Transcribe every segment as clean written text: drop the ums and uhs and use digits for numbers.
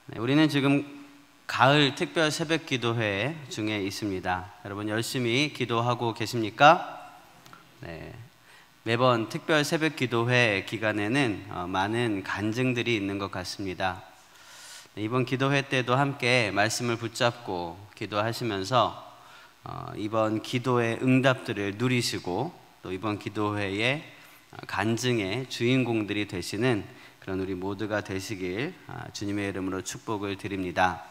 네, 우리는 지금 가을 특별 새벽 기도회 중에 있습니다. 여러분 열심히 기도하고 계십니까? 네, 매번 특별 새벽 기도회 기간에는 많은 간증들이 있는 것 같습니다. 네, 이번 기도회 때도 함께 말씀을 붙잡고 기도하시면서 이번 기도의 응답들을 누리시고 또 이번 기도회의 간증의 주인공들이 되시는 그런 우리 모두가 되시길 주님의 이름으로 축복을 드립니다.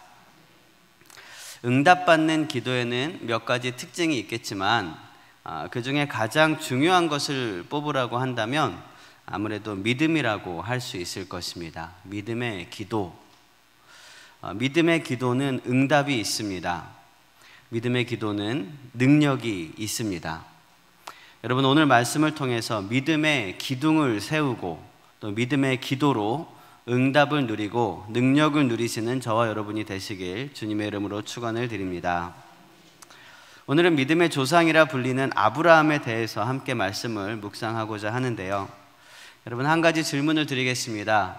응답받는 기도에는 몇 가지 특징이 있겠지만 그 중에 가장 중요한 것을 뽑으라고 한다면 아무래도 믿음이라고 할 수 있을 것입니다. 믿음의 기도. 믿음의 기도는 응답이 있습니다. 믿음의 기도는 능력이 있습니다. 여러분 오늘 말씀을 통해서 믿음의 기둥을 세우고 또 믿음의 기도로 응답을 누리고 능력을 누리시는 저와 여러분이 되시길 주님의 이름으로 축원을 드립니다. 오늘은 믿음의 조상이라 불리는 아브라함에 대해서 함께 말씀을 묵상하고자 하는데요. 여러분 한 가지 질문을 드리겠습니다.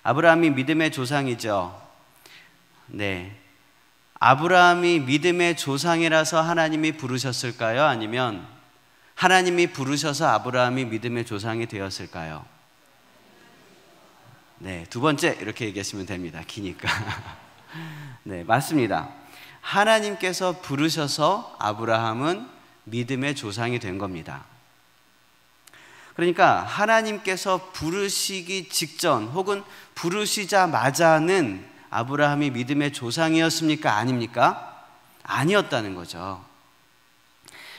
아브라함이 믿음의 조상이죠? 네. 아브라함이 믿음의 조상이라서 하나님이 부르셨을까요? 아니면 하나님이 부르셔서 아브라함이 믿음의 조상이 되었을까요? 네, 두 번째 이렇게 얘기하시면 됩니다. 기니까. 네, 맞습니다. 하나님께서 부르셔서 아브라함은 믿음의 조상이 된 겁니다. 그러니까 하나님께서 부르시기 직전 혹은 부르시자마자는 아브라함이 믿음의 조상이었습니까? 아닙니까? 아니었다는 거죠.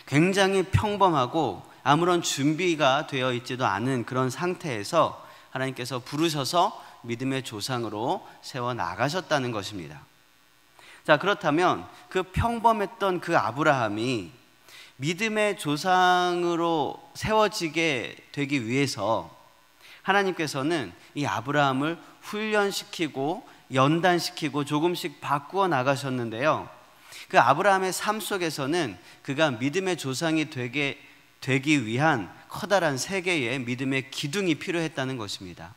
굉장히 평범하고 아무런 준비가 되어 있지도 않은 그런 상태에서 하나님께서 부르셔서 믿음의 조상으로 세워 나가셨다는 것입니다. 자, 그렇다면 그 평범했던 그 아브라함이 믿음의 조상으로 세워지게 되기 위해서 하나님께서는 이 아브라함을 훈련시키고 연단시키고 조금씩 바꾸어 나가셨는데요. 그 아브라함의 삶 속에서는 그가 믿음의 조상이 되기 위한 커다란 세계의 믿음의 기둥이 필요했다는 것입니다.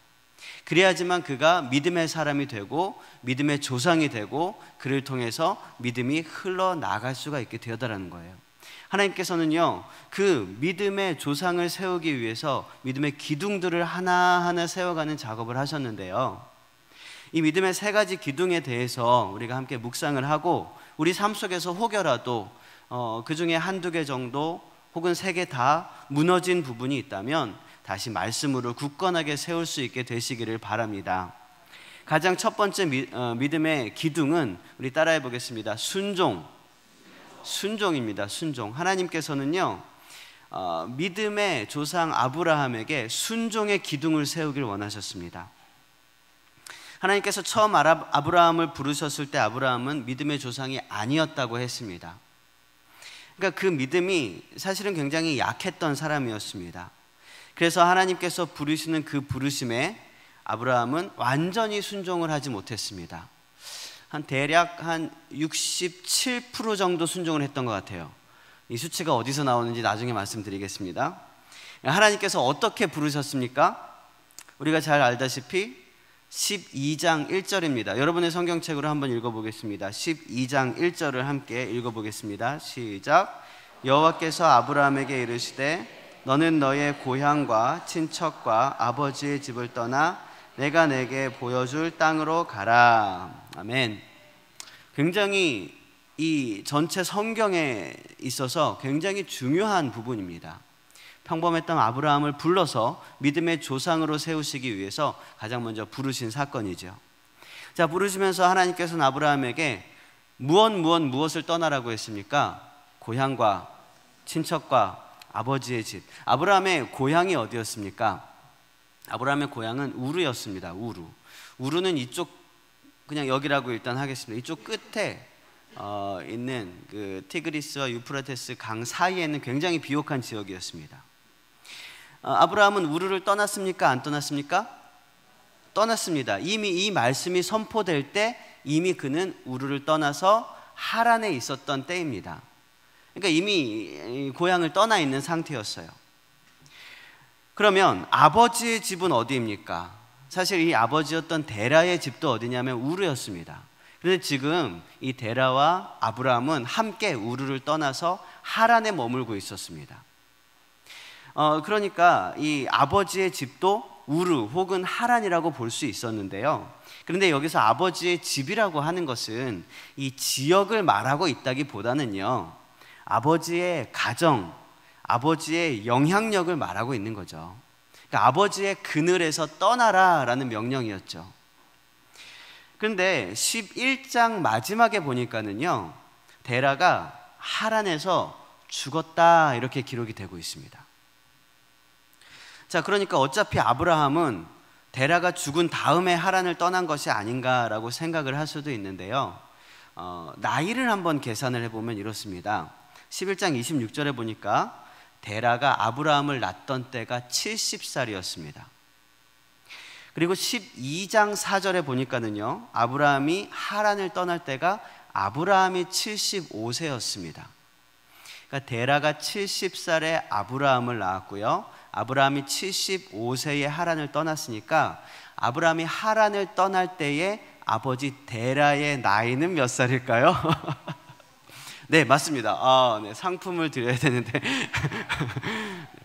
그래야지만 그가 믿음의 사람이 되고 믿음의 조상이 되고 그를 통해서 믿음이 흘러나갈 수가 있게 되었다는 거예요. 하나님께서는요, 그 믿음의 조상을 세우기 위해서 믿음의 기둥들을 하나하나 세워가는 작업을 하셨는데요. 이 믿음의 세 가지 기둥에 대해서 우리가 함께 묵상을 하고 우리 삶 속에서 혹여라도 그 중에 한두 개 정도 혹은 세 개 다 무너진 부분이 있다면 다시 말씀으로 굳건하게 세울 수 있게 되시기를 바랍니다. 가장 첫 번째 믿음의 기둥은 우리 따라해 보겠습니다. 순종입니다. 순종. 하나님께서는요 믿음의 조상 아브라함에게 순종의 기둥을 세우길 원하셨습니다. 하나님께서 처음 아브라함을 부르셨을 때 아브라함은 믿음의 조상이 아니었다고 했습니다. 그러니까 그 믿음이 사실은 굉장히 약했던 사람이었습니다. 그래서 하나님께서 부르시는 그 부르심에 아브라함은 완전히 순종을 하지 못했습니다. 대략 67% 정도 순종을 했던 것 같아요. 이 수치가 어디서 나오는지 나중에 말씀드리겠습니다. 하나님께서 어떻게 부르셨습니까? 우리가 잘 알다시피 12장 1절입니다. 여러분의 성경책으로 한번 읽어보겠습니다. 12장 1절을 함께 읽어보겠습니다. 시작. 여호와께서 아브라함에게 이르시되 너는 너의 고향과 친척과 아버지의 집을 떠나 내가 내게 보여줄 땅으로 가라. 아멘. 굉장히 이 전체 성경에 있어서 굉장히 중요한 부분입니다. 평범했던 아브라함을 불러서 믿음의 조상으로 세우시기 위해서 가장 먼저 부르신 사건이죠. 자, 부르시면서 하나님께서는 아브라함에게 무엇을 떠나라고 했습니까? 고향과 친척과 아버지의 집. 아브라함의 고향이 어디였습니까? 아브라함의 고향은 우르였습니다. 우르는 이쪽, 그냥 여기라고 일단 하겠습니다. 이쪽 끝에 있는 그 티그리스와 유프라테스 강 사이에 있는 굉장히 비옥한 지역이었습니다. 아브라함은 우르를 떠났습니까? 안 떠났습니까? 떠났습니다. 이미 이 말씀이 선포될 때 이미 그는 우르를 떠나서 하란에 있었던 때입니다. 그러니까 이미 고향을 떠나 있는 상태였어요. 그러면 아버지의 집은 어디입니까? 사실 이 아버지였던 데라의 집도 어디냐면 우르였습니다. 그런데 지금 이 데라와 아브라함은 함께 우르를 떠나서 하란에 머물고 있었습니다. 그러니까 이 아버지의 집도 우르 혹은 하란이라고 볼 수 있었는데요. 그런데 여기서 아버지의 집이라고 하는 것은 이 지역을 말하고 있다기보다는요, 아버지의 가정, 아버지의 영향력을 말하고 있는 거죠. 그러니까 아버지의 그늘에서 떠나라라는 명령이었죠. 그런데 11장 마지막에 보니까는요, 데라가 하란에서 죽었다 이렇게 기록이 되고 있습니다. 자, 그러니까 어차피 아브라함은 데라가 죽은 다음에 하란을 떠난 것이 아닌가라고 생각을 할 수도 있는데요. 나이를 한번 계산을 해보면 이렇습니다. 11장 26절에 보니까 데라가 아브라함을 낳던 때가 70살이었습니다. 그리고 12장 4절에 보니까는요, 아브라함이 하란을 떠날 때가 아브라함이 75세였습니다. 그러니까 데라가 70살에 아브라함을 낳았고요, 아브라함이 75세에 하란을 떠났으니까 아브라함이 하란을 떠날 때에 아버지 데라의 나이는 몇 살일까요? 네, 맞습니다. 네, 상품을 드려야 되는데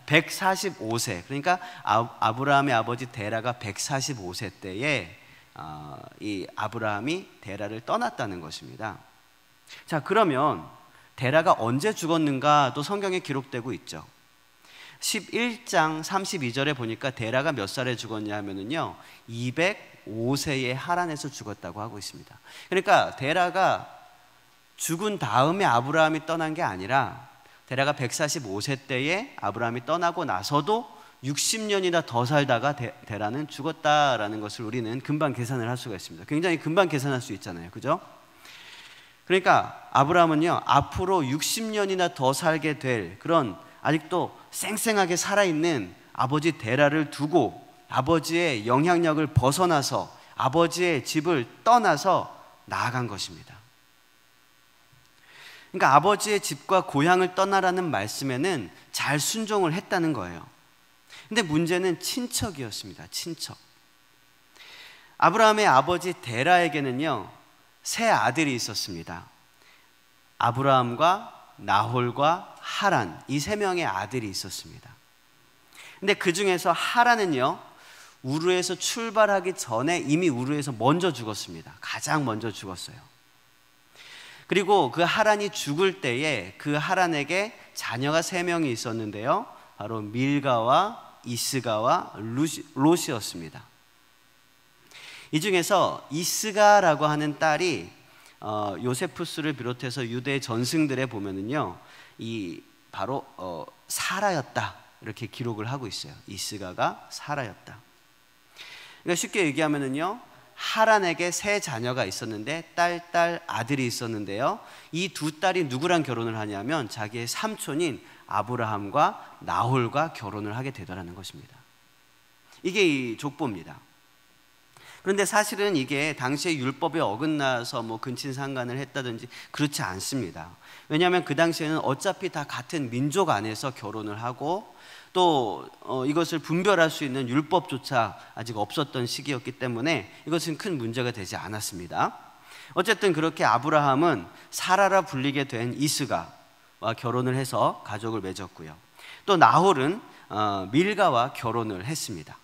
145세. 그러니까 아브라함의 아버지 데라가 145세 때에 이 아브라함이 데라를 떠났다는 것입니다. 자, 그러면 데라가 언제 죽었는가 또 성경에 기록되고 있죠. 11장 32절에 보니까 데라가 몇 살에 죽었냐 하면은요, 205세에 하란에서 죽었다고 하고 있습니다. 그러니까 데라가 죽은 다음에 아브라함이 떠난 게 아니라 데라가 145세 때에 아브라함이 떠나고 나서도 60년이나 더 살다가 데라는 죽었다라는 것을 우리는 금방 계산을 할 수가 있습니다. 굉장히 금방 계산할 수 있잖아요, 그죠? 그러니까 아브라함은요, 앞으로 60년이나 더 살게 될 그런 아직도 쌩쌩하게 살아있는 아버지 데라를 두고 아버지의 영향력을 벗어나서 아버지의 집을 떠나서 나아간 것입니다. 그러니까 아버지의 집과 고향을 떠나라는 말씀에는 잘 순종을 했다는 거예요. 근데 문제는 친척이었습니다. 친척. 아브라함의 아버지 데라에게는요, 세 아들이 있었습니다. 아브라함과 나홀과 하란, 이 세 명의 아들이 있었습니다. 근데 그 중에서 하란은요, 우르에서 출발하기 전에 이미 우르에서 먼저 죽었습니다. 가장 먼저 죽었어요. 그리고 그 하란이 죽을 때에 그 하란에게 자녀가 세 명이 있었는데요, 바로 밀가와 이스가와 롯이었습니다. 이 중에서 이스가라고 하는 딸이 요세푸스를 비롯해서 유대 전승들에 보면은요, 이 바로 사라였다 이렇게 기록을 하고 있어요. 이스가가 사라였다. 그러니까 쉽게 얘기하면은요, 하란에게 세 자녀가 있었는데 딸 아들이 있었는데요, 이 두 딸이 누구랑 결혼을 하냐면 자기의 삼촌인 아브라함과 나홀과 결혼을 하게 되더라는 것입니다. 이게 이 족보입니다. 그런데 사실은 이게 당시의 율법에 어긋나서 뭐 근친상간을 했다든지 그렇지 않습니다. 왜냐하면 그 당시에는 어차피 다 같은 민족 안에서 결혼을 하고 또 이것을 분별할 수 있는 율법조차 아직 없었던 시기였기 때문에 이것은 큰 문제가 되지 않았습니다. 어쨌든 그렇게 아브라함은 사라라 불리게 된 이스가와 결혼을 해서 가족을 맺었고요, 또 나홀은 밀가와 결혼을 했습니다.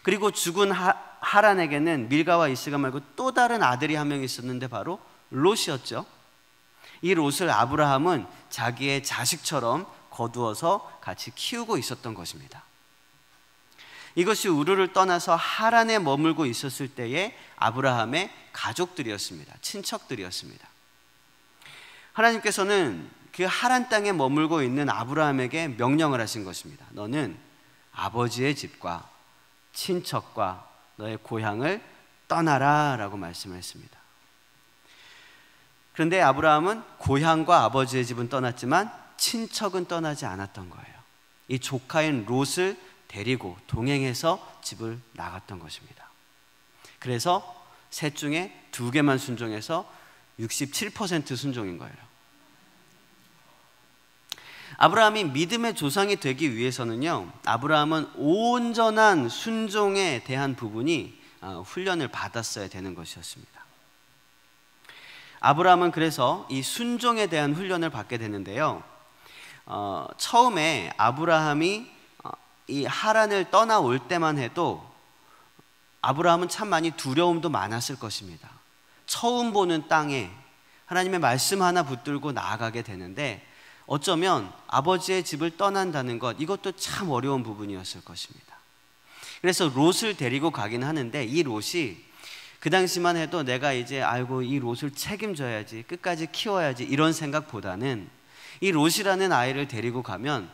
그리고 죽은 하란에게는 밀가와 이스가 말고 또 다른 아들이 한 명 있었는데 바로 롯이었죠. 이 롯을 아브라함은 자기의 자식처럼 거두어서 같이 키우고 있었던 것입니다. 이것이 우르를 떠나서 하란에 머물고 있었을 때의 아브라함의 가족들이었습니다. 친척들이었습니다. 하나님께서는 그 하란 땅에 머물고 있는 아브라함에게 명령을 하신 것입니다. 너는 아버지의 집과 친척과 너의 고향을 떠나라 라고 말씀을 했습니다. 그런데 아브라함은 고향과 아버지의 집은 떠났지만 친척은 떠나지 않았던 거예요. 이 조카인 롯을 데리고 동행해서 집을 나갔던 것입니다. 그래서 셋 중에 2개만 순종해서 67% 순종인 거예요. 아브라함이 믿음의 조상이 되기 위해서는요, 아브라함은 온전한 순종에 대한 부분이 훈련을 받았어야 되는 것이었습니다. 아브라함은 그래서 이 순종에 대한 훈련을 받게 되는데요, 처음에 아브라함이 이 하란을 떠나올 때만 해도 아브라함은 참 많이 두려움도 많았을 것입니다. 처음 보는 땅에 하나님의 말씀 하나 붙들고 나아가게 되는데, 어쩌면 아버지의 집을 떠난다는 것, 이것도 참 어려운 부분이었을 것입니다. 그래서 롯을 데리고 가긴 하는데, 이 롯이 그 당시만 해도 내가 이제 아이고 이 롯을 책임져야지, 끝까지 키워야지, 이런 생각보다는 이 롯이라는 아이를 데리고 가면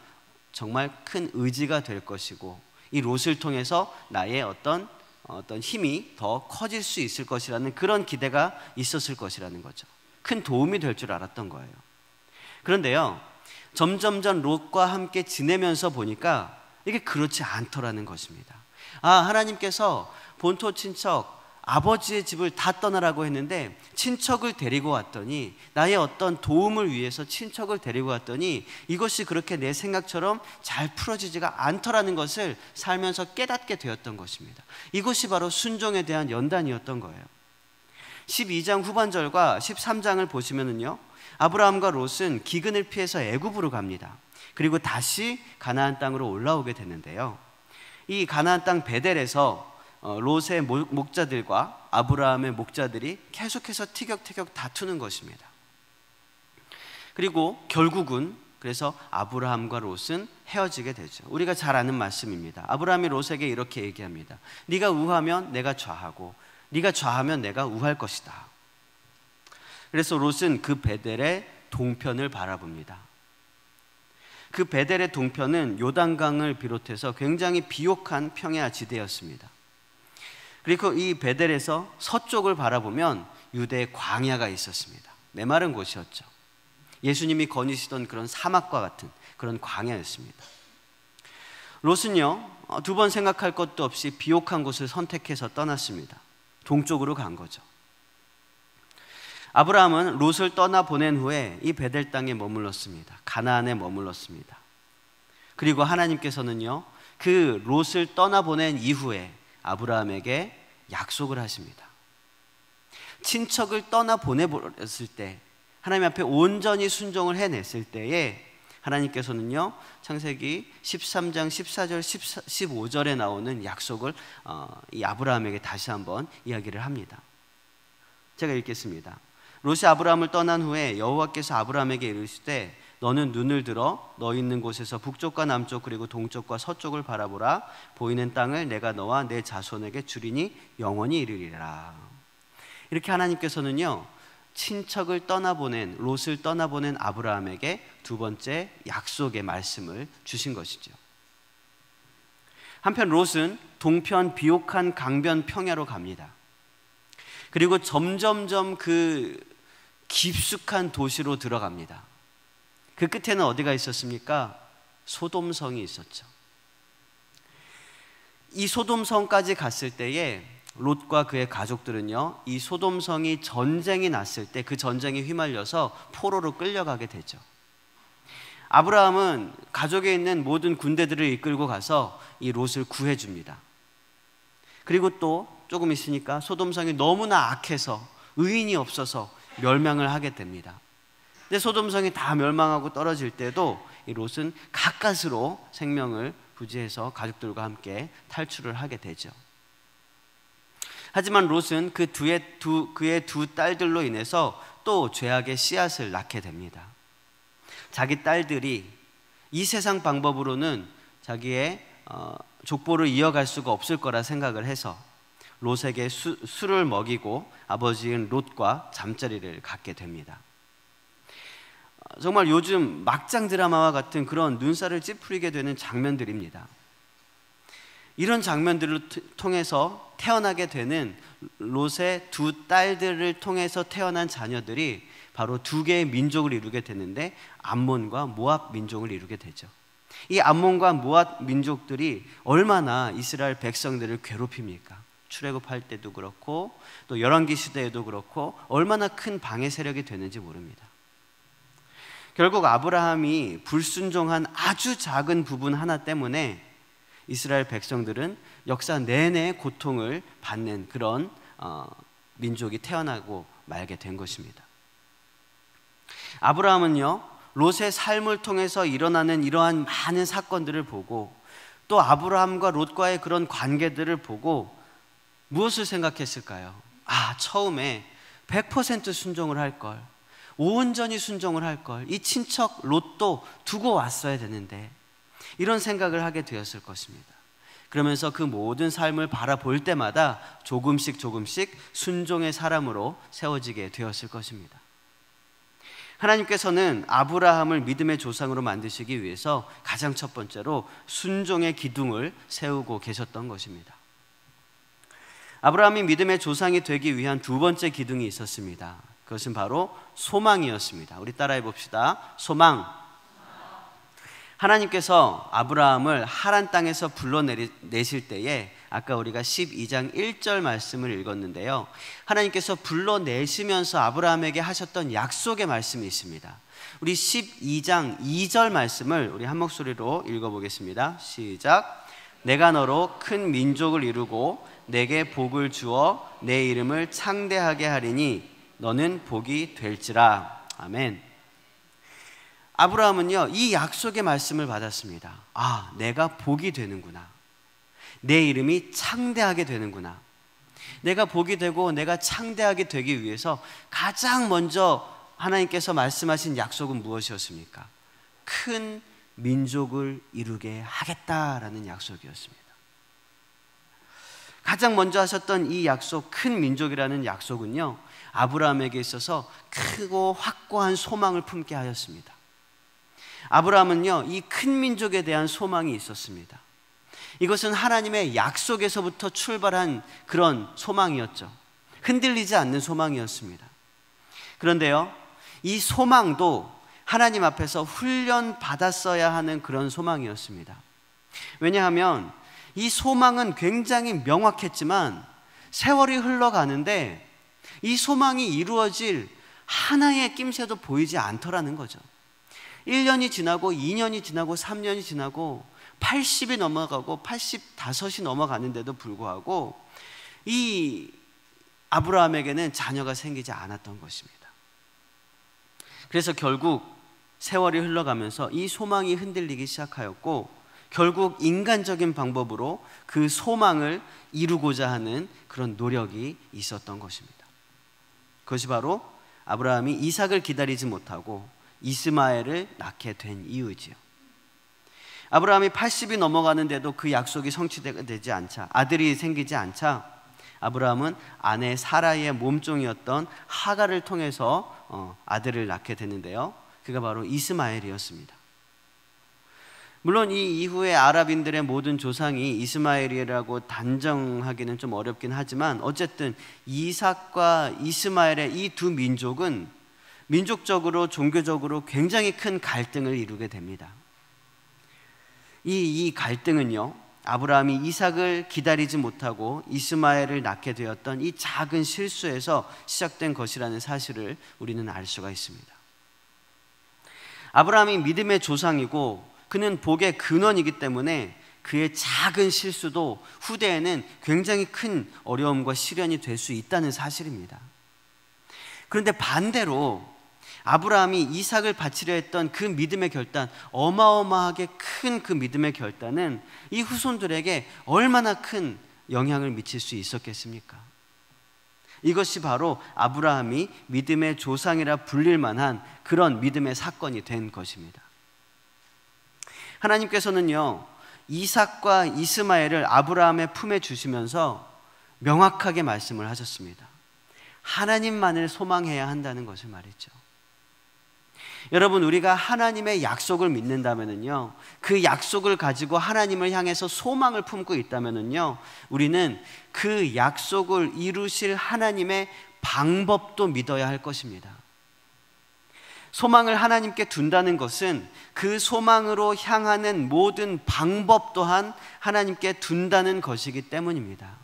정말 큰 의지가 될 것이고, 이 롯을 통해서 나의 어떤 힘이 더 커질 수 있을 것이라는 그런 기대가 있었을 것이라는 거죠. 큰 도움이 될 줄 알았던 거예요. 그런데요, 점점점 롯과 함께 지내면서 보니까 이게 그렇지 않더라는 것입니다. 하나님께서 본토 친척 아버지의 집을 다 떠나라고 했는데, 친척을 데리고 왔더니, 나의 어떤 도움을 위해서 친척을 데리고 왔더니 이것이 그렇게 내 생각처럼 잘 풀어지지가 않더라는 것을 살면서 깨닫게 되었던 것입니다. 이것이 바로 순종에 대한 연단이었던 거예요. 12장 후반절과 13장을 보시면은요, 아브라함과 롯은 기근을 피해서 애굽으로 갑니다. 그리고 다시 가나안 땅으로 올라오게 되는데요, 이 가나안 땅 베델에서 롯의 목자들과 아브라함의 목자들이 계속해서 티격태격 다투는 것입니다. 그리고 결국은 그래서 아브라함과 롯은 헤어지게 되죠. 우리가 잘 아는 말씀입니다. 아브라함이 롯에게 이렇게 얘기합니다. 네가 우하면 내가 좌하고 네가 좌하면 내가 우할 것이다. 그래서 롯은 그 베델의 동편을 바라봅니다. 그 베델의 동편은 요단강을 비롯해서 굉장히 비옥한 평야 지대였습니다. 그리고 이 베델에서 서쪽을 바라보면 유대의 광야가 있었습니다. 메마른 곳이었죠. 예수님이 거니시던 그런 사막과 같은 그런 광야였습니다. 롯은요, 두 번 생각할 것도 없이 비옥한 곳을 선택해서 떠났습니다. 동쪽으로 간 거죠. 아브라함은 롯을 떠나보낸 후에 이 베델 땅에 머물렀습니다. 가나안에 머물렀습니다. 그리고 하나님께서는요, 그 롯을 떠나보낸 이후에 아브라함에게 약속을 하십니다. 친척을 떠나보내버렸을 때, 하나님 앞에 온전히 순종을 해냈을 때에 하나님께서는요, 창세기 13장 14절 15절에 나오는 약속을 이 아브라함에게 다시 한번 이야기를 합니다. 제가 읽겠습니다. 롯이 아브라함을 떠난 후에 여호와께서 아브라함에게 이르시되 너는 눈을 들어 너 있는 곳에서 북쪽과 남쪽 그리고 동쪽과 서쪽을 바라보라. 보이는 땅을 내가 너와 내 자손에게 주리니 영원히 이르리라. 이렇게 하나님께서는요, 친척을 떠나보낸 롯을 떠나보낸 아브라함에게 두 번째 약속의 말씀을 주신 것이죠. 한편 롯은 동편 비옥한 강변 평야로 갑니다. 그리고 점점점 그 깊숙한 도시로 들어갑니다. 그 끝에는 어디가 있었습니까? 소돔성이 있었죠. 이 소돔성까지 갔을 때에 롯과 그의 가족들은요, 이 소돔성이 전쟁이 났을 때 그 전쟁에 휘말려서 포로로 끌려가게 되죠. 아브라함은 가족에 있는 모든 군대들을 이끌고 가서 이 롯을 구해줍니다. 그리고 또 조금 있으니까 소돔성이 너무나 악해서 의인이 없어서 멸망을 하게 됩니다. 근데 소돔성이 다 멸망하고 떨어질 때도 이 롯은 가까스로 생명을 부지해서 가족들과 함께 탈출을 하게 되죠. 하지만 롯은 그의 두 딸들로 인해서 또 죄악의 씨앗을 낳게 됩니다. 자기 딸들이 이 세상 방법으로는 자기의 족보를 이어갈 수가 없을 거라 생각을 해서 롯에게 술을 먹이고 아버지인 롯과 잠자리를 갖게 됩니다. 정말 요즘 막장 드라마와 같은 그런 눈살을 찌푸리게 되는 장면들입니다. 이런 장면들을 통해서 태어나게 되는 롯의 두 딸들을 통해서 태어난 자녀들이 바로 두 개의 민족을 이루게 되는데 암몬과 모압 민족을 이루게 되죠. 이 암몬과 모압 민족들이 얼마나 이스라엘 백성들을 괴롭힙니까? 출애굽할 때도 그렇고 또 열왕기 시대에도 그렇고 얼마나 큰 방해 세력이 되는지 모릅니다. 결국 아브라함이 불순종한 아주 작은 부분 하나 때문에 이스라엘 백성들은 역사 내내 고통을 받는 그런 민족이 태어나고 말게 된 것입니다. 아브라함은요, 롯의 삶을 통해서 일어나는 이러한 많은 사건들을 보고 또 아브라함과 롯과의 그런 관계들을 보고 무엇을 생각했을까요? 처음에 100% 순종을 할 걸, 온전히 순종을 할 걸, 이 친척 롯도 두고 왔어야 되는데, 이런 생각을 하게 되었을 것입니다. 그러면서 그 모든 삶을 바라볼 때마다 조금씩 순종의 사람으로 세워지게 되었을 것입니다. 하나님께서는 아브라함을 믿음의 조상으로 만드시기 위해서 가장 첫 번째로 순종의 기둥을 세우고 계셨던 것입니다. 아브라함이 믿음의 조상이 되기 위한 두 번째 기둥이 있었습니다. 그것은 바로 소망이었습니다. 우리 따라해 봅시다. 소망. 하나님께서 아브라함을 하란 땅에서 불러내실 때에 아까 우리가 12장 1절 말씀을 읽었는데요, 하나님께서 불러내시면서 아브라함에게 하셨던 약속의 말씀이 있습니다. 우리 12장 2절 말씀을 우리 한 목소리로 읽어보겠습니다. 시작. 내가 너로 큰 민족을 이루고 내게 복을 주어 내 이름을 창대하게 하리니 너는 복이 될지라. 아멘. 아브라함은요, 이 약속의 말씀을 받았습니다. 내가 복이 되는구나. 내 이름이 창대하게 되는구나. 내가 복이 되고 내가 창대하게 되기 위해서 가장 먼저 하나님께서 말씀하신 약속은 무엇이었습니까? 큰 민족을 이루게 하겠다라는 약속이었습니다. 가장 먼저 하셨던 이 약속, 큰 민족이라는 약속은요, 아브라함에게 있어서 크고 확고한 소망을 품게 하였습니다. 아브라함은요, 이 큰 민족에 대한 소망이 있었습니다. 이것은 하나님의 약속에서부터 출발한 그런 소망이었죠. 흔들리지 않는 소망이었습니다. 그런데요, 이 소망도 하나님 앞에서 훈련받았어야 하는 그런 소망이었습니다. 왜냐하면 이 소망은 굉장히 명확했지만 세월이 흘러가는데 이 소망이 이루어질 하나의 낌새도 보이지 않더라는 거죠. 1년이 지나고 2년이 지나고 3년이 지나고 80이 넘어가고 85이 넘어가는데도 불구하고 이 아브라함에게는 자녀가 생기지 않았던 것입니다. 그래서 결국 세월이 흘러가면서 이 소망이 흔들리기 시작하였고, 결국 인간적인 방법으로 그 소망을 이루고자 하는 그런 노력이 있었던 것입니다. 그것이 바로 아브라함이 이삭을 기다리지 못하고 이스마엘을 낳게 된 이유지요. 아브라함이 80이 넘어가는데도 그 약속이 성취되지 않자, 아들이 생기지 않자, 아브라함은 아내 사라의 몸종이었던 하갈을 통해서 아들을 낳게 되는데요, 그가 바로 이스마엘이었습니다. 물론 이 이후에 아랍인들의 모든 조상이 이스마엘이라고 단정하기는 좀 어렵긴 하지만 어쨌든 이삭과 이스마엘의 이 두 민족은 민족적으로 종교적으로 굉장히 큰 갈등을 이루게 됩니다. 이 갈등은요, 아브라함이 이삭을 기다리지 못하고 이스마엘을 낳게 되었던 이 작은 실수에서 시작된 것이라는 사실을 우리는 알 수가 있습니다. 아브라함이 믿음의 조상이고 그는 복의 근원이기 때문에 그의 작은 실수도 후대에는 굉장히 큰 어려움과 시련이 될 수 있다는 사실입니다. 그런데 반대로 아브라함이 이삭을 바치려 했던 그 믿음의 결단, 어마어마하게 큰 그 믿음의 결단은 이 후손들에게 얼마나 큰 영향을 미칠 수 있었겠습니까? 이것이 바로 아브라함이 믿음의 조상이라 불릴 만한 그런 믿음의 사건이 된 것입니다. 하나님께서는요, 이삭과 이스마엘을 아브라함의 품에 주시면서 명확하게 말씀을 하셨습니다. 하나님만을 소망해야 한다는 것을 말이죠. 여러분, 우리가 하나님의 약속을 믿는다면요, 그 약속을 가지고 하나님을 향해서 소망을 품고 있다면요, 우리는 그 약속을 이루실 하나님의 방법도 믿어야 할 것입니다. 소망을 하나님께 둔다는 것은 그 소망으로 향하는 모든 방법 또한 하나님께 둔다는 것이기 때문입니다.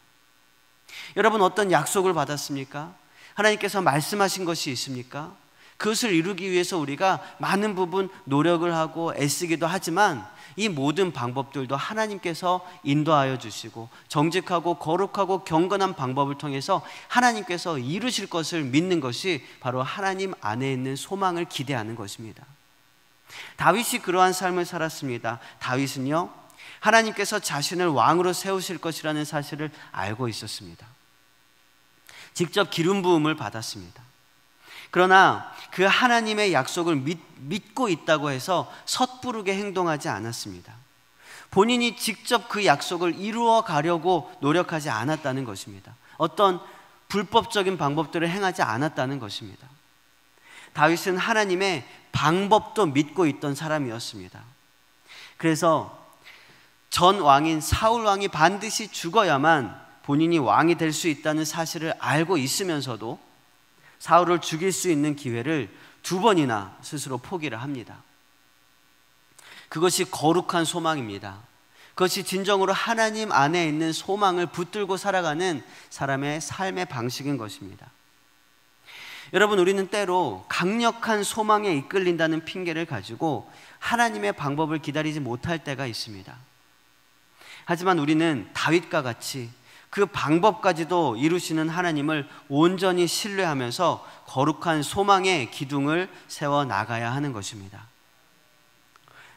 여러분, 어떤 약속을 받았습니까? 하나님께서 말씀하신 것이 있습니까? 그것을 이루기 위해서 우리가 많은 부분 노력을 하고 애쓰기도 하지만 이 모든 방법들도 하나님께서 인도하여 주시고 정직하고 거룩하고 경건한 방법을 통해서 하나님께서 이루실 것을 믿는 것이 바로 하나님 안에 있는 소망을 기대하는 것입니다. 다윗이 그러한 삶을 살았습니다. 다윗은요, 하나님께서 자신을 왕으로 세우실 것이라는 사실을 알고 있었습니다. 직접 기름 부음을 받았습니다. 그러나 그 하나님의 약속을 믿고 있다고 해서 섣부르게 행동하지 않았습니다. 본인이 직접 그 약속을 이루어 가려고 노력하지 않았다는 것입니다. 어떤 불법적인 방법들을 행하지 않았다는 것입니다. 다윗은 하나님의 방법도 믿고 있던 사람이었습니다. 그래서 전 왕인 사울 왕이 반드시 죽어야만 본인이 왕이 될 수 있다는 사실을 알고 있으면서도 사울을 죽일 수 있는 기회를 2번이나 스스로 포기를 합니다. 그것이 거룩한 소망입니다. 그것이 진정으로 하나님 안에 있는 소망을 붙들고 살아가는 사람의 삶의 방식인 것입니다. 여러분, 우리는 때로 강력한 소망에 이끌린다는 핑계를 가지고 하나님의 방법을 기다리지 못할 때가 있습니다. 하지만 우리는 다윗과 같이 그 방법까지도 이루시는 하나님을 온전히 신뢰하면서 거룩한 소망의 기둥을 세워 나가야 하는 것입니다.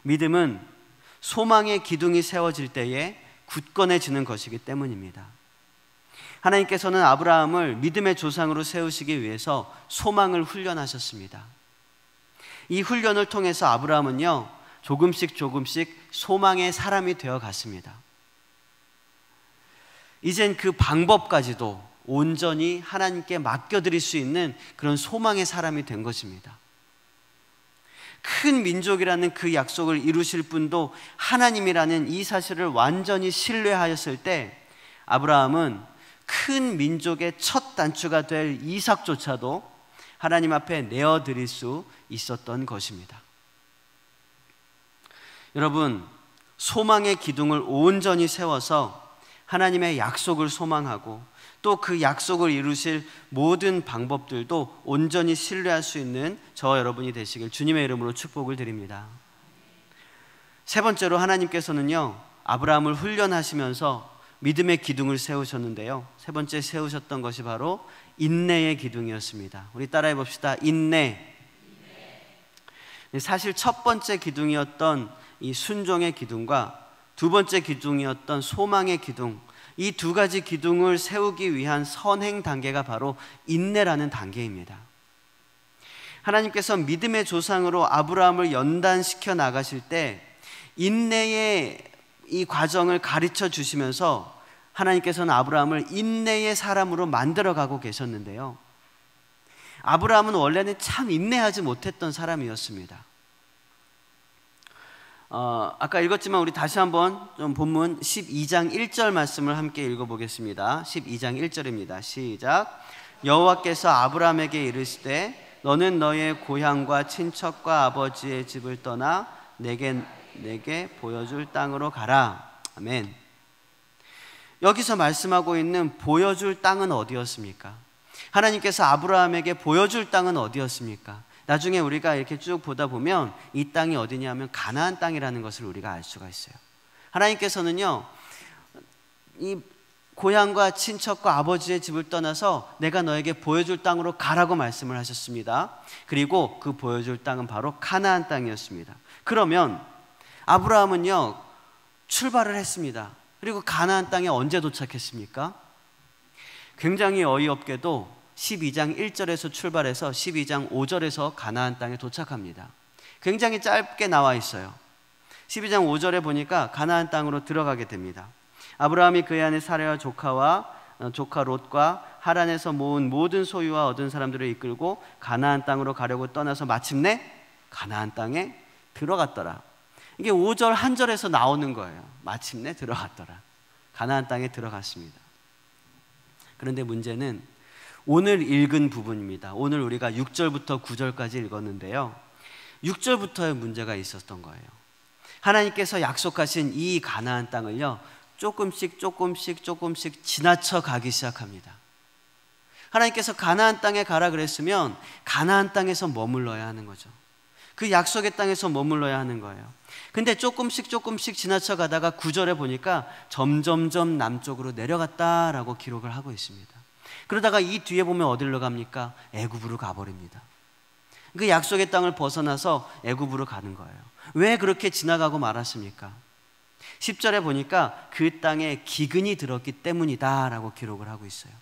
믿음은 소망의 기둥이 세워질 때에 굳건해지는 것이기 때문입니다. 하나님께서는 아브라함을 믿음의 조상으로 세우시기 위해서 소망을 훈련하셨습니다. 이 훈련을 통해서 아브라함은요, 조금씩 소망의 사람이 되어 갔습니다. 이젠 그 방법까지도 온전히 하나님께 맡겨드릴 수 있는 그런 소망의 사람이 된 것입니다. 큰 민족이라는 그 약속을 이루실 분도 하나님이라는 이 사실을 완전히 신뢰하였을 때 아브라함은 큰 민족의 첫 단추가 될 이삭조차도 하나님 앞에 내어드릴 수 있었던 것입니다. 여러분, 소망의 기둥을 온전히 세워서 하나님의 약속을 소망하고 또 그 약속을 이루실 모든 방법들도 온전히 신뢰할 수 있는 저와 여러분이 되시길 주님의 이름으로 축복을 드립니다. 세 번째로 하나님께서는요, 아브라함을 훈련하시면서 믿음의 기둥을 세우셨는데요, 세 번째 세우셨던 것이 바로 인내의 기둥이었습니다. 우리 따라해 봅시다. 인내. 사실 첫 번째 기둥이었던 이 순종의 기둥과 두 번째 기둥이었던 소망의 기둥, 이 두 가지 기둥을 세우기 위한 선행 단계가 바로 인내라는 단계입니다. 하나님께서 믿음의 조상으로 아브라함을 연단시켜 나가실 때 인내의 이 과정을 가르쳐 주시면서 하나님께서는 아브라함을 인내의 사람으로 만들어가고 계셨는데요, 아브라함은 원래는 참 인내하지 못했던 사람이었습니다. 아까 읽었지만 우리 다시 한번 좀 본문 12장 1절 말씀을 함께 읽어보겠습니다. 12장 1절입니다. 시작. 여호와께서 아브라함에게 이르시되 너는 너의 고향과 친척과 아버지의 집을 떠나 내게 보여줄 땅으로 가라. 아멘. 여기서 말씀하고 있는 보여줄 땅은 어디였습니까? 하나님께서 아브라함에게 보여줄 땅은 어디였습니까? 나중에 우리가 이렇게 쭉 보다 보면 이 땅이 어디냐면 가나안 땅이라는 것을 우리가 알 수가 있어요. 하나님께서는요, 이 고향과 친척과 아버지의 집을 떠나서 내가 너에게 보여줄 땅으로 가라고 말씀을 하셨습니다. 그리고 그 보여줄 땅은 바로 가나안 땅이었습니다. 그러면 아브라함은요, 출발을 했습니다. 그리고 가나안 땅에 언제 도착했습니까? 굉장히 어이없게도 12장 1절에서 출발해서 12장 5절에서 가나안 땅에 도착합니다. 굉장히 짧게 나와 있어요. 12장 5절에 보니까 가나안 땅으로 들어가게 됩니다. 아브라함이 그의 아내 사레와 조카 롯과 하란에서 모은 모든 소유와 얻은 사람들을 이끌고 가나안 땅으로 가려고 떠나서 마침내 가나안 땅에 들어갔더라. 이게 5절 한 절에서 나오는 거예요. 마침내 들어갔더라. 가나안 땅에 들어갔습니다. 그런데 문제는 오늘 읽은 부분입니다. 오늘 우리가 6절부터 9절까지 읽었는데요, 6절부터의 문제가 있었던 거예요. 하나님께서 약속하신 이 가나안 땅을요, 조금씩 지나쳐 가기 시작합니다. 하나님께서 가나안 땅에 가라 그랬으면 가나안 땅에서 머물러야 하는 거죠. 그 약속의 땅에서 머물러야 하는 거예요. 근데 조금씩 지나쳐 가다가 9절에 보니까 점점점 남쪽으로 내려갔다라고 기록을 하고 있습니다. 그러다가 이 뒤에 보면 어디로 갑니까? 애굽으로 가버립니다. 그 약속의 땅을 벗어나서 애굽으로 가는 거예요. 왜 그렇게 지나가고 말았습니까? 10절에 보니까 그 땅에 기근이 들었기 때문이다 라고 기록을 하고 있어요.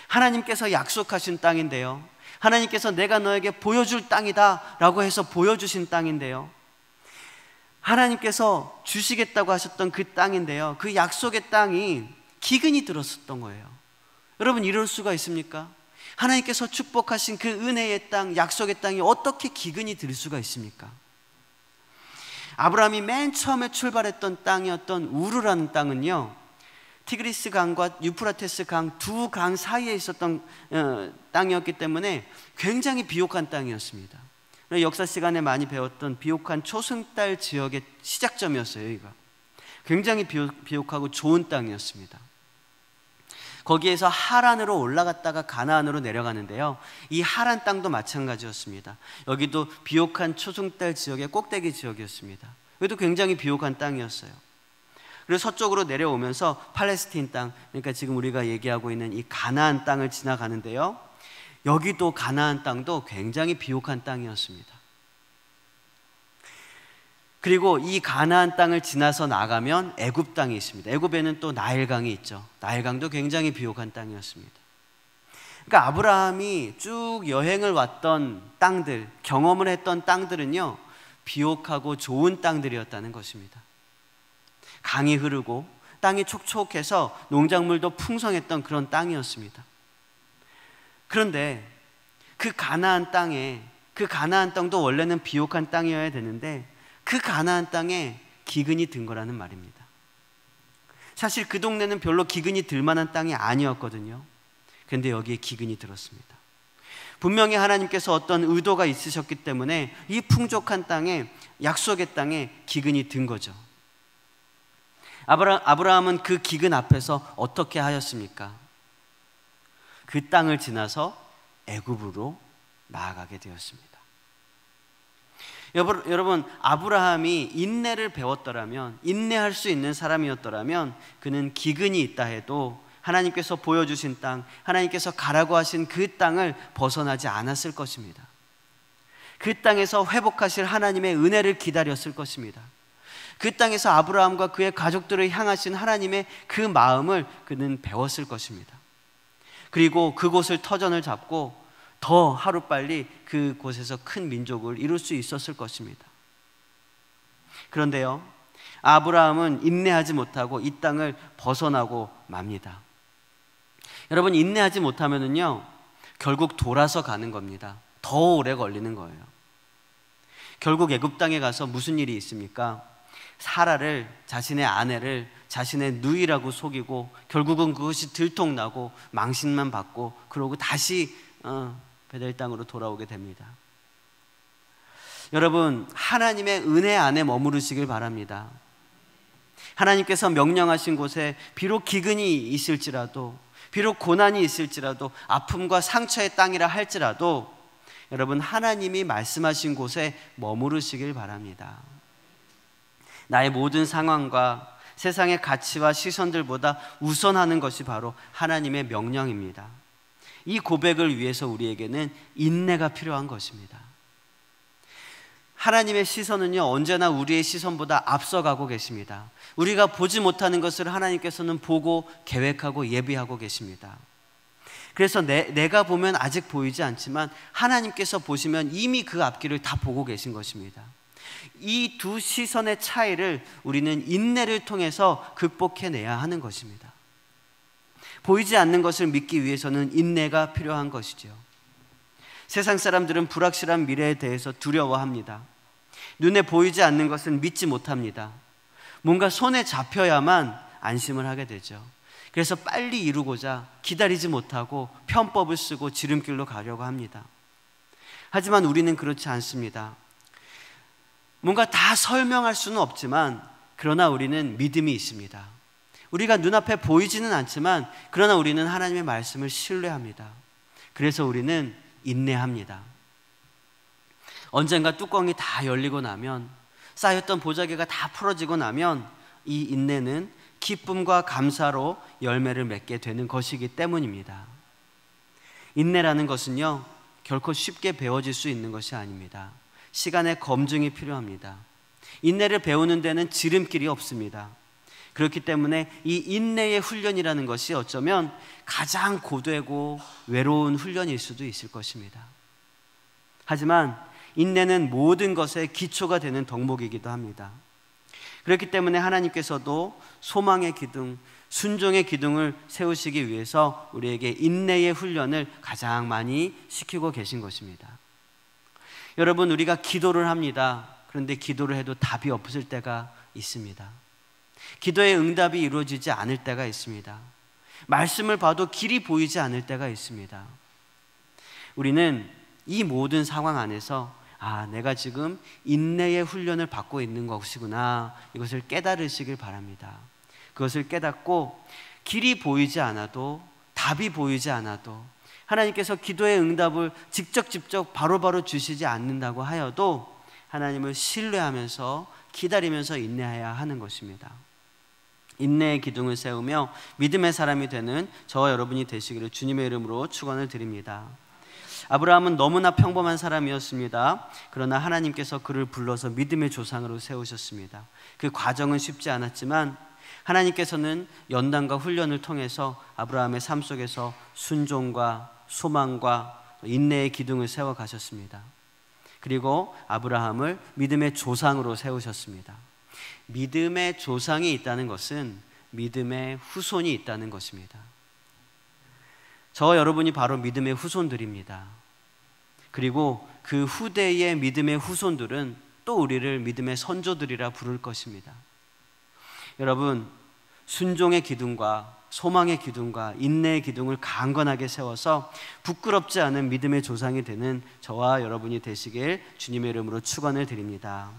하나님께서 약속하신 땅인데요, 하나님께서 내가 너에게 보여줄 땅이다 라고 해서 보여주신 땅인데요, 하나님께서 주시겠다고 하셨던 그 땅인데요, 그 약속의 땅이 기근이 들었었던 거예요. 여러분, 이럴 수가 있습니까? 하나님께서 축복하신 그 은혜의 땅, 약속의 땅이 어떻게 기근이 들 수가 있습니까? 아브라함이 맨 처음에 출발했던 땅이었던 우르라는 땅은요, 티그리스 강과 유프라테스 강 두 강 사이에 있었던 땅이었기 때문에 굉장히 비옥한 땅이었습니다. 역사 시간에 많이 배웠던 비옥한 초승달 지역의 시작점이었어요. 여기가 굉장히 비옥하고 좋은 땅이었습니다. 거기에서 하란으로 올라갔다가 가나안으로 내려가는데요, 이 하란 땅도 마찬가지였습니다. 여기도 비옥한 초승달 지역의 꼭대기 지역이었습니다. 여기도 굉장히 비옥한 땅이었어요. 그리고 서쪽으로 내려오면서 팔레스틴 땅, 그러니까 지금 우리가 얘기하고 있는 이 가나안 땅을 지나가는데요, 여기도 가나안 땅도 굉장히 비옥한 땅이었습니다. 그리고 이 가나안 땅을 지나서 나가면 애굽 땅이 있습니다. 애굽에는 또 나일강이 있죠. 나일강도 굉장히 비옥한 땅이었습니다. 그러니까 아브라함이 쭉 여행을 왔던 땅들, 경험을 했던 땅들은요, 비옥하고 좋은 땅들이었다는 것입니다. 강이 흐르고 땅이 촉촉해서 농작물도 풍성했던 그런 땅이었습니다. 그런데 그 가나안 땅도 원래는 비옥한 땅이어야 되는데 그 가나안 땅에 기근이 든 거라는 말입니다. 사실 그 동네는 별로 기근이 들 만한 땅이 아니었거든요. 그런데 여기에 기근이 들었습니다. 분명히 하나님께서 어떤 의도가 있으셨기 때문에 이 풍족한 땅에, 약속의 땅에 기근이 든 거죠. 아브라함은 그 기근 앞에서 어떻게 하였습니까? 그 땅을 지나서 애굽으로 나아가게 되었습니다. 여러분, 아브라함이 인내를 배웠더라면, 인내할 수 있는 사람이었더라면 그는 기근이 있다 해도 하나님께서 보여주신 땅, 하나님께서 가라고 하신 그 땅을 벗어나지 않았을 것입니다. 그 땅에서 회복하실 하나님의 은혜를 기다렸을 것입니다. 그 땅에서 아브라함과 그의 가족들을 향하신 하나님의 그 마음을 그는 배웠을 것입니다. 그리고 그곳을 터전을 잡고 더 하루빨리 그곳에서 큰 민족을 이룰 수 있었을 것입니다. 그런데요, 아브라함은 인내하지 못하고 이 땅을 벗어나고 맙니다. 여러분, 인내하지 못하면은요, 결국 돌아서 가는 겁니다. 더 오래 걸리는 거예요. 결국 애굽 땅에 가서 무슨 일이 있습니까? 사라를, 자신의 아내를 자신의 누이라고 속이고 결국은 그것이 들통나고 망신만 받고 그러고 다시 베델 땅으로 돌아오게 됩니다. 여러분, 하나님의 은혜 안에 머무르시길 바랍니다. 하나님께서 명령하신 곳에 비록 기근이 있을지라도, 비록 고난이 있을지라도, 아픔과 상처의 땅이라 할지라도 여러분, 하나님이 말씀하신 곳에 머무르시길 바랍니다. 나의 모든 상황과 세상의 가치와 시선들보다 우선하는 것이 바로 하나님의 명령입니다. 이 고백을 위해서 우리에게는 인내가 필요한 것입니다. 하나님의 시선은요, 언제나 우리의 시선보다 앞서가고 계십니다. 우리가 보지 못하는 것을 하나님께서는 보고 계획하고 예비하고 계십니다. 그래서 내가 보면 아직 보이지 않지만 하나님께서 보시면 이미 그 앞길을 다 보고 계신 것입니다. 이 두 시선의 차이를 우리는 인내를 통해서 극복해내야 하는 것입니다. 보이지 않는 것을 믿기 위해서는 인내가 필요한 것이죠. 세상 사람들은 불확실한 미래에 대해서 두려워합니다. 눈에 보이지 않는 것은 믿지 못합니다. 뭔가 손에 잡혀야만 안심을 하게 되죠. 그래서 빨리 이루고자 기다리지 못하고 편법을 쓰고 지름길로 가려고 합니다. 하지만 우리는 그렇지 않습니다. 뭔가 다 설명할 수는 없지만 그러나 우리는 믿음이 있습니다. 우리가 눈앞에 보이지는 않지만 그러나 우리는 하나님의 말씀을 신뢰합니다. 그래서 우리는 인내합니다. 언젠가 뚜껑이 다 열리고 나면, 쌓였던 보자기가 다 풀어지고 나면 이 인내는 기쁨과 감사로 열매를 맺게 되는 것이기 때문입니다. 인내라는 것은요, 결코 쉽게 배워질 수 있는 것이 아닙니다. 시간의 검증이 필요합니다. 인내를 배우는 데는 지름길이 없습니다. 그렇기 때문에 이 인내의 훈련이라는 것이 어쩌면 가장 고되고 외로운 훈련일 수도 있을 것입니다. 하지만 인내는 모든 것의 기초가 되는 덕목이기도 합니다. 그렇기 때문에 하나님께서도 소망의 기둥, 순종의 기둥을 세우시기 위해서 우리에게 인내의 훈련을 가장 많이 시키고 계신 것입니다. 여러분, 우리가 기도를 합니다. 그런데 기도를 해도 답이 없을 때가 있습니다. 기도의 응답이 이루어지지 않을 때가 있습니다. 말씀을 봐도 길이 보이지 않을 때가 있습니다. 우리는 이 모든 상황 안에서 내가 지금 인내의 훈련을 받고 있는 것이구나, 이것을 깨달으시길 바랍니다. 그것을 깨닫고 길이 보이지 않아도, 답이 보이지 않아도, 하나님께서 기도의 응답을 직접 바로바로 주시지 않는다고 하여도 하나님을 신뢰하면서 기다리면서 인내해야 하는 것입니다. 인내의 기둥을 세우며 믿음의 사람이 되는 저와 여러분이 되시기를 주님의 이름으로 축원을 드립니다. 아브라함은 너무나 평범한 사람이었습니다. 그러나 하나님께서 그를 불러서 믿음의 조상으로 세우셨습니다. 그 과정은 쉽지 않았지만 하나님께서는 연단과 훈련을 통해서 아브라함의 삶 속에서 순종과 소망과 인내의 기둥을 세워 가셨습니다. 그리고 아브라함을 믿음의 조상으로 세우셨습니다. 믿음의 조상이 있다는 것은 믿음의 후손이 있다는 것입니다. 저와 여러분이 바로 믿음의 후손들입니다. 그리고 그 후대의 믿음의 후손들은 또 우리를 믿음의 선조들이라 부를 것입니다. 여러분, 순종의 기둥과 소망의 기둥과 인내의 기둥을 강건하게 세워서 부끄럽지 않은 믿음의 조상이 되는 저와 여러분이 되시길 주님의 이름으로 축원을 드립니다.